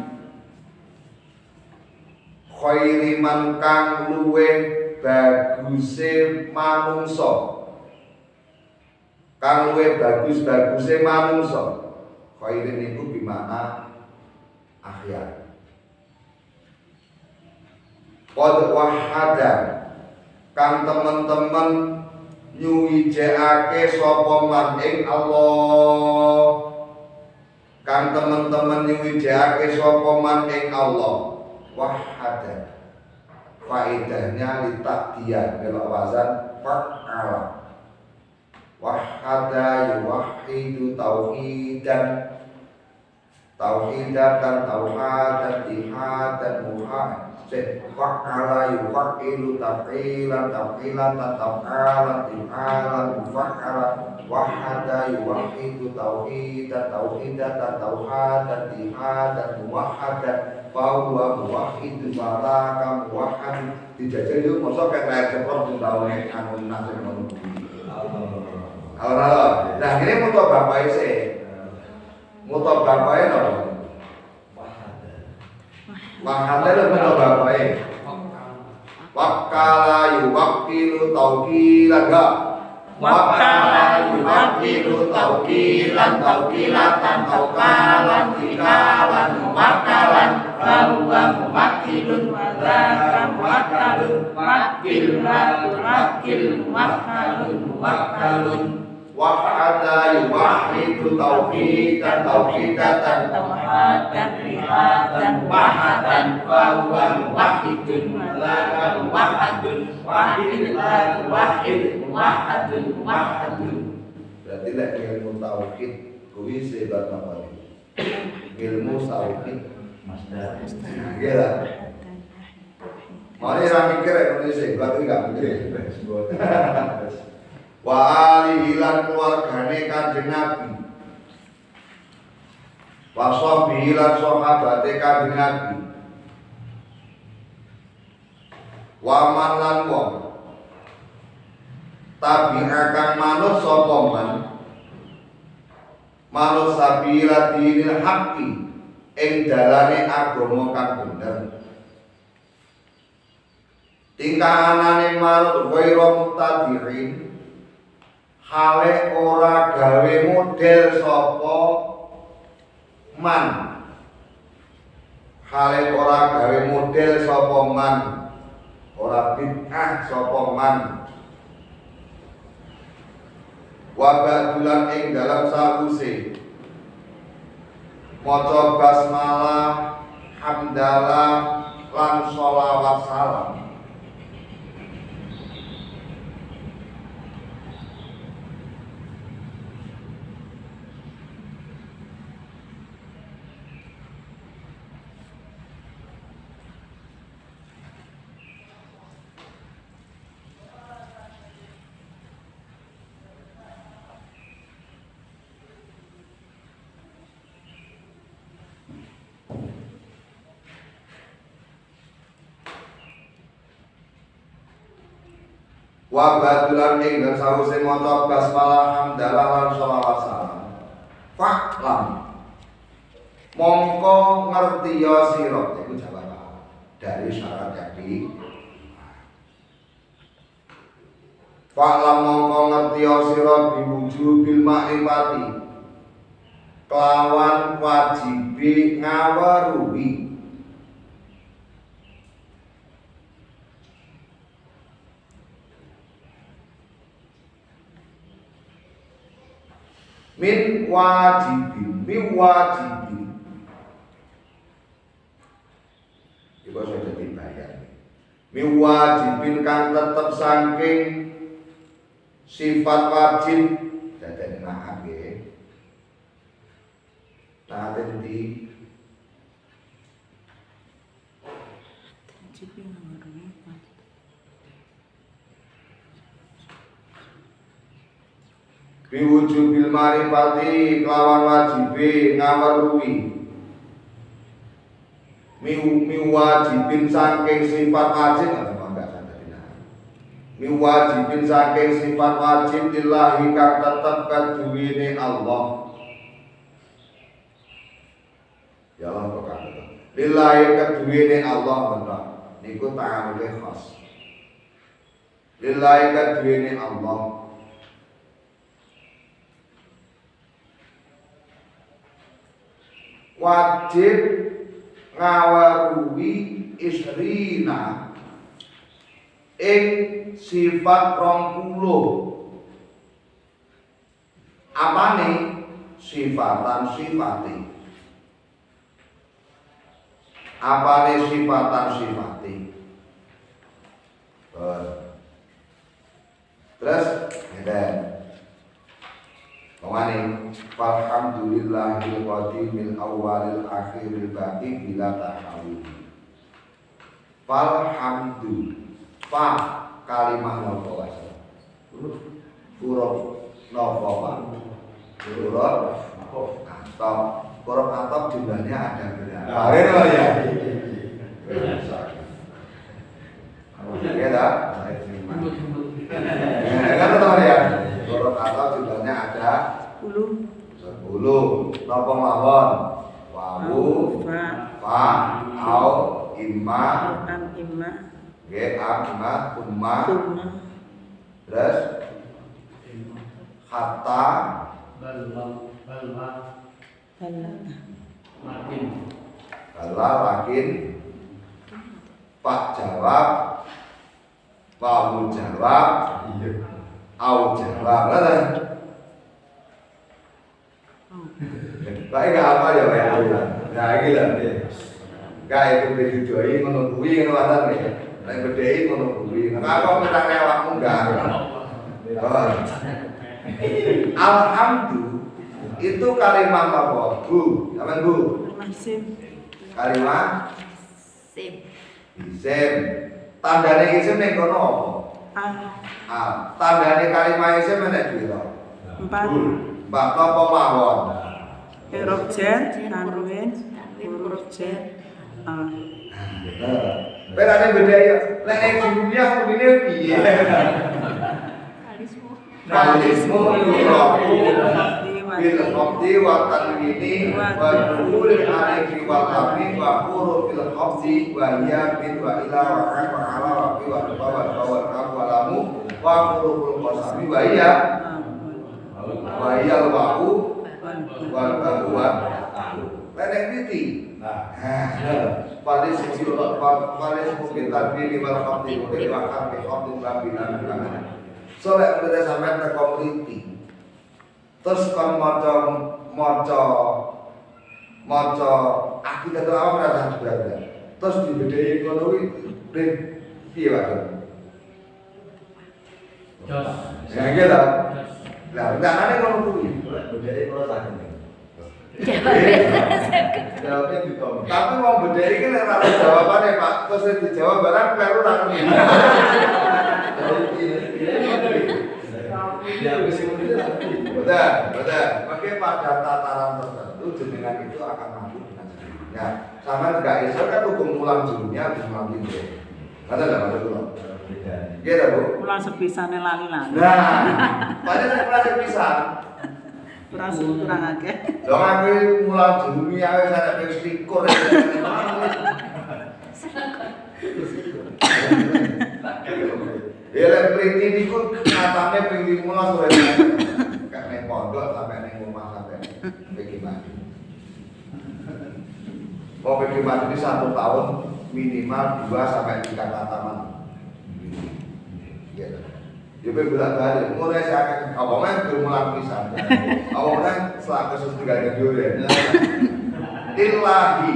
khairi man kang luweh baguse manungsa kang luweh bagus-baguse manungsa khairin niku bimana akhyar qad wahada kang teman-teman nyuwijekake sapa man ing Allah kang temen-temen nyuwijekake sapa man ing Allah wahada faedahnya litakdiyah belok wazan fa'ala wahada yuwahidu tauhidan tauhidan tauhadan ihadan muhadan fa'ala yufa'ilu taf'ilan taf'ilan taf'alan tifalan mufa'ala wahada yuwahidu tauhidan tauhidan tauhadan ihadan muhadan bahwa muwahhid malaka muwahhid dijajal yo mosok kayak layar ceprot sing taune anu nasib ngono kuwi. Allah. Nah, ini muto bapake sih. Muto bapake lho. Wahada lho muto bapake. Wakala yuwakilu taukilan ga. Wakala yuwakilu taukilan taukilatan taukalan tikalan muwakkalan bahwa muwakkilun wa dzaka muwakkalun muwakkil muwakkalun muwakkalun wahada yuwahidu tauhidan tauhidatan tauhadan ihadan wahadan bahwa muwahhidun wa dzaka muwahhadun wahid muwahhadun muwahhadun. Berarti lek ilmu tauhid kuwi sebat apa iki? Ilmu tauhid masdar. Iya. Mari ra mikir Indonesia, berarti enggak mikir. Wa alihi lan keluargane Kanjeng Nabi. Wa sahbihi lan sahabate Kanjeng Nabi. Wa man lan wong tabi'akan manut sapa man manut sabila dinil haqqi ing dalane agama kang bener tingkahanane manut ghaira muttabi'in hale ora gawe model sapa man hale ora gawe model sapa man ora bid'ah sapa man wabadulan ing dalam sawuse maca basmalah hamdalah lan sholawat salam wa badulan ing dan sawise maca basmalah hamdalah lan sholawat salam fa'lam mongko ngerti ya sira iku jawaban dari syarat yakti fa'lam mongko ngerti ya sira biwujubil ma'rifati kelawan wajibi ngaweruhi min wajibin iku sudah dibayar min wajibin kang tetep saking sifat wajib dadane naat nggih naat endi biwujubil marifati kelawan wajibe ngaweruhi miwajibin saking sifat wajib atau enggak sadar miwajibin saking sifat wajib lillahi kang tetep kaduwene Allah ya Allah kok lillahi kaduwene Allah bener niku ta'amule khas lillahi kaduwene Allah wajib ngawaruhi isrina ing sifat 20 Apane sifatan sifati. Apane sifatan sifati. Terus ngeten. Pemane alhamdulillahil qadimil awwalil akhiril baqi bila tahawul. Falhamdu fa kalimah napa wae. Huruf napa Pak? Huruf atop. Huruf atop jumlahnya ada berapa? Ada ya. Ya dah. Kan teman ya. Huruf atop jumlahnya ada 10. Napa mawon? Wawu, fa, au, imma, ge, imma, umma, terus hatta, bala, lakin, pak jawab, wawu jawab, au jawab, kan? Baik gak apa ya Pak ya? Nah ini lah gak itu bedoi menunggui ngewatan nih. Lain bedoi menunggui. Nah kalau kita ngewakmu enggak. Alhamdulillah itu kalimat apa? Bu, aman Bu? Kalimat isim. Tandane isim ning kono apa? Tandane kalimat isim nek piro? 4 apa mawon? Huruf jar, tanwin, huruf jar. Berane beda ya. Lek ning dunia kudune piye? Kalismu yurafu bil khabdi wa tanwini wa dukhul alaihi wa tabi wa hurufil khabdi wa ya bin wa ila wa an wa ala wa fi wa wa lamu wa huruful qasami wa ya wa'u wal ba'u lek niti paling sejurut paling mungkin tadi wal khabdi wa khabdi babilan kan so lek kita sampean ke kompliti terus kon maca akidah awam rasa juga terus dibedheki ngono kuwi piye Pak? Jos. Ya gitu. Lah, enggakane ngono kuwi. Bedheki kula saged. Jawabnya ditolong. Tapi mau bedheki ki nek ora jawabane Pak, terus dijawab barang kleru ra ngerti. Betul. Makanya pada tataran tertentu jenengan itu akan mampu dengan sendirinya. Sama enggak iso kan hukum ulang dunia harus mampu. Betul enggak maksud kula? Iya Bu. Ulang sepisane lali-lali. Nah, padahal nek ulang sepisan kurang akeh. Lho aku mulang dunia wis ana ping 21. Ya lek priti niku katane ping 15 ora nek ning pondok sampai ning omah sampai bagaimana. Mau bagaimana ini 1 tahun minimal 2 sampai 3 kataman. Ya. Ya bolak-balik mulai saya akan apa bermulang pisan. Awalnya setelah kasus 3 dulu. Lillahi.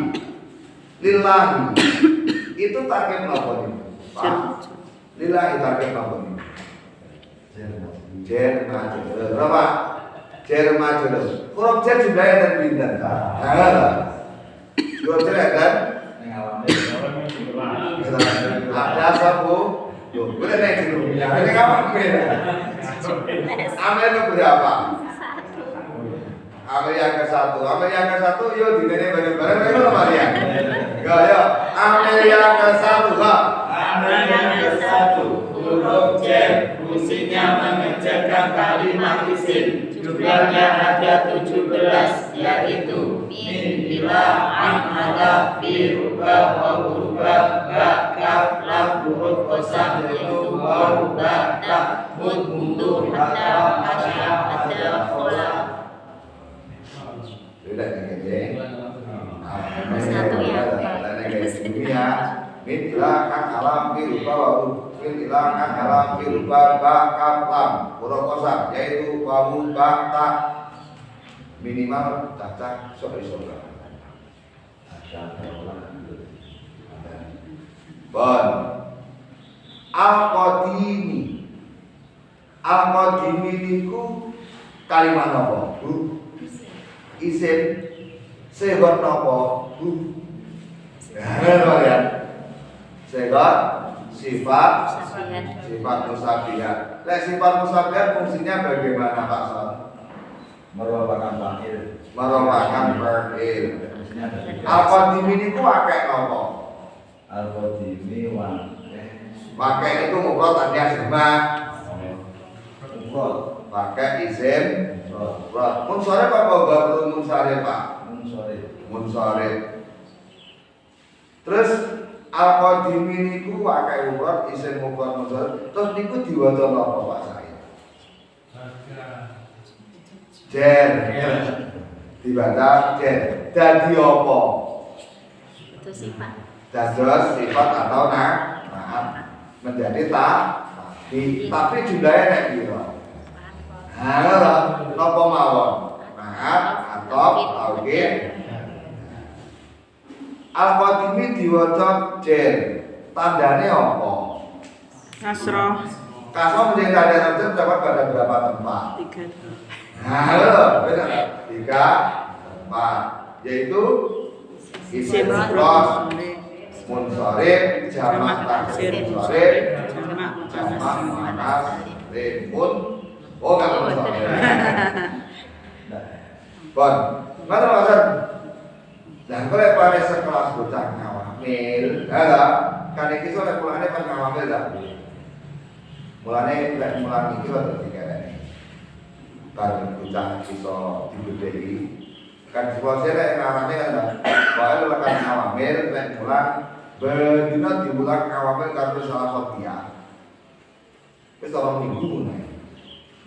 Itu target apa nih? Pak. Lillahi target apa nih? Jer majul. Berapa? Jer majul. Huruf jer jumlahnya dan bintang. Huruf jer kan? Ada sabu. Boleh naik dulu. Ini kapan beda? Amel itu berapa? Amel yang ke-1. Amel yang ke-1 yuk dinanya bareng-bareng. Ayo Maria. Ya. Amel yang ke-1. Amel yang ke-1. Huruf jer fungsinya mengerjakan kalimat isim. Jumlahnya ada 17, yaitu min, ila, an, ada, fi, rubah, wa, rubah, ba, kaf, lam, huruf qasam, yaitu wa, ba, ta, mud, mundur, hatta, asya, ada, khola. Sudah ini. Satu ya. Dunia min ilah kang alam fi rupa wa min ilah kang alam fi rupa ba kap lam huruf kosak yaitu wawu ba ta minimal cacah sok iso bon al-qadimi niku kalimat napa Bu isim segot napa Bu ya segot sifat musabihat. Sifat musabihat fungsinya bagaimana Pak Son? Merupakan fa'il. Al-qadimi niku akeh napa? Al-qadimi Pakai itu mufrad tadi jamak. mufrad. Pakai isim mufrad. Munsharif apa babrun munsharif Pak? Munsharif. Terus al-qadimi niku pakai mufrad isim mufrad munsharif. Terus niku diwaca napa Pak Said? Jen. Dibaca jen. Dadi apa? Itu sifat. Dados sifat atau menjadi tapi jumlahnya nek piro? Napa mawon? Atau taukid. Al-qadimi diwaca jen. Tandane apa? Nasroh. Kasroh menjadi tanda nasab terdapat pada berapa tempat? 3. Benar. 3 tempat, yaitu isim mufrad, munsharif, jamak taksir munsharif, jamak muannas limun. Oh enggak munsharif. Bon, mana maksud? Lah kok lek pare sekelas bocah ngawamil, kan iki sok lek mulane pas ngawamil dah. Mulane lek mulang iki lho dadi kerene. Bareng bocah iso digedheki. Kan situasi lek ngarane kan wae lekan ngawamil lek mulang bedina diulang ngawamil karo salah sopia. Wis ora minggu nek.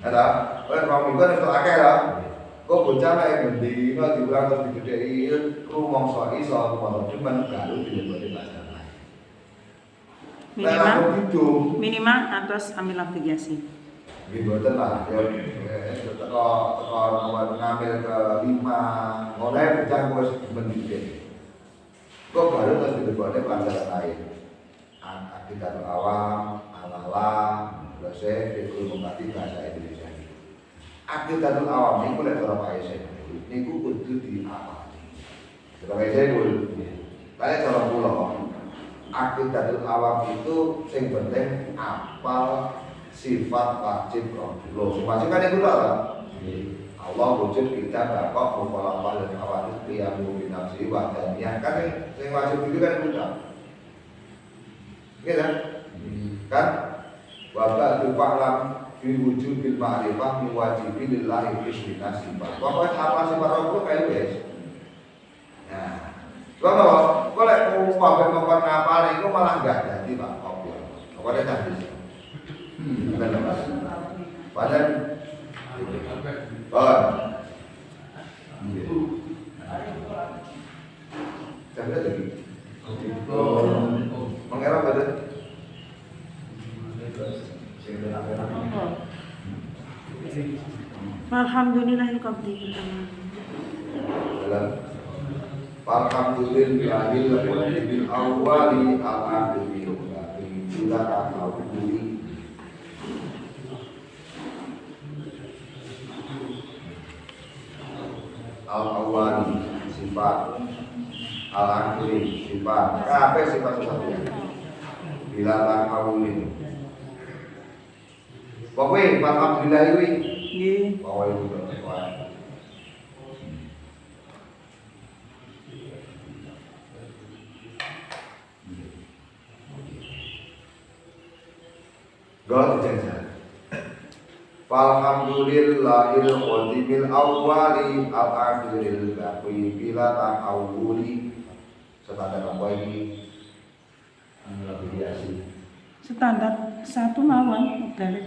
Ada, oleh rong minggu nek akeh lah. Kok bocah lek bendina diulang terus digedheki rumangsa iso malah cuman baru dileboni bahasa Minimal atas ambil aplikasi. Nggih mboten lah, ya teko ngambil ke 5, mulai bocah wis mendidik. Kok baru terus dileboni pelajaran lain. Akidatul awam, alalam, dosen itu membagi bahasa Indonesia. Akidatul awam niku lek ora Pak Esen. Niku kudu diapali. Ora Esen kuwi. Kaya cara kula. Akidatul awam itu sing penting apal sifat wajib Rasulullah. Sing wajib kan iku lho. Allah wujud kita bapak mukhalafah dan awadis qiyamu bi nafsi wa daniyah kan sing wajib itu kan udah. Nggih kan? Kan wa ba'du fa'lam fi wujubil ma'rifah min wajibi lillahi fi nasibah. Pokoke apa sifat Rasulullah kae wis. Nah, kalau kabeh mongkon ngapal iku malah enggak dadi Pak Kopi. Pokoknya tadi. Padahal Sampai lagi. Mengira badan. Alhamdulillahirabbil Alhamdulillahil bil awwali al-akhiri bila ta'awuli al-awwali sifat al-akhiri sifat kabeh sifat satu bila ta'awuli pokoknya alhamdulillah iki nggih. pokoknya God jajan. Alhamdulillahil qadimil awwali al-akhiril baqi bila ta'awuli. Standar apa ini? Standar 1 mawon dari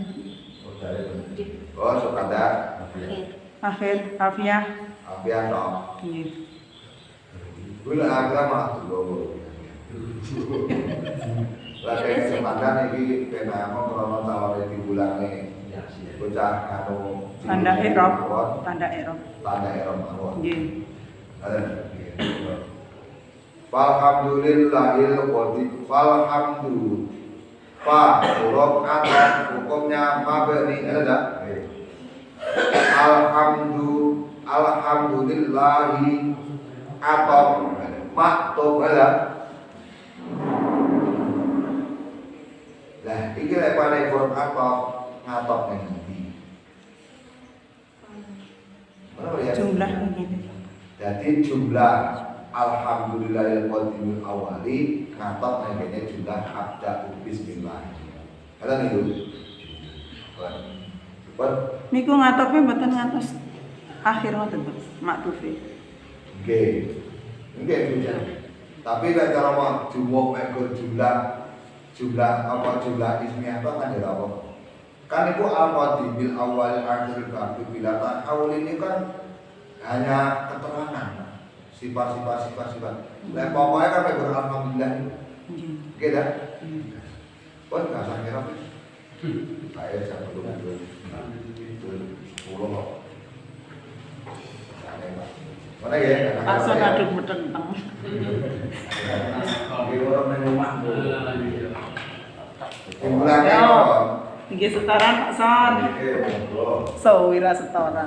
Oh, standar akhir afiah. apian dong. Nggih. Gula agama dulu. Lagi kesempatan iki ben amo krono taware diulangi. Ya sih. Bocah anu Tanda Erop, tanda Erop. tanda Erop mawon. Nggih. Falhamdulillahil qadir. Falhamdu. Fa huruf kata hukumnya mabni ada tak? Alhamdulillahi atau maktub ada. Lah iki lek pada huruf atau ngatok ning ndi? Mana ya? Jumlah ini. Jadi jumlah alhamdulillahil qadiril awali ngatok nengene jumlah abda bismillah. Kalian itu. Buat Niku ngatope mboten ngantos akhir ngoten, Pak. Maktufe. nggih. Nggih hujan. Tapi nek cara mau jumlah mekor jumlah apa jumlah ismi apa kan ada apa? Kan itu al-qadimil awal akhir kabeh bila tahawul ini kan hanya keterangan sifat. Lah pokoknya kan mekor alhamdulillah. Nggih. Oke dah. Pun nggak usah kira. Saya saya belum sepuluh. Mana ya? Pasal aduk metenteng. Di orang di rumah. Timbulannya. Nggih setoran Pak Son. Oke, So wira setoran.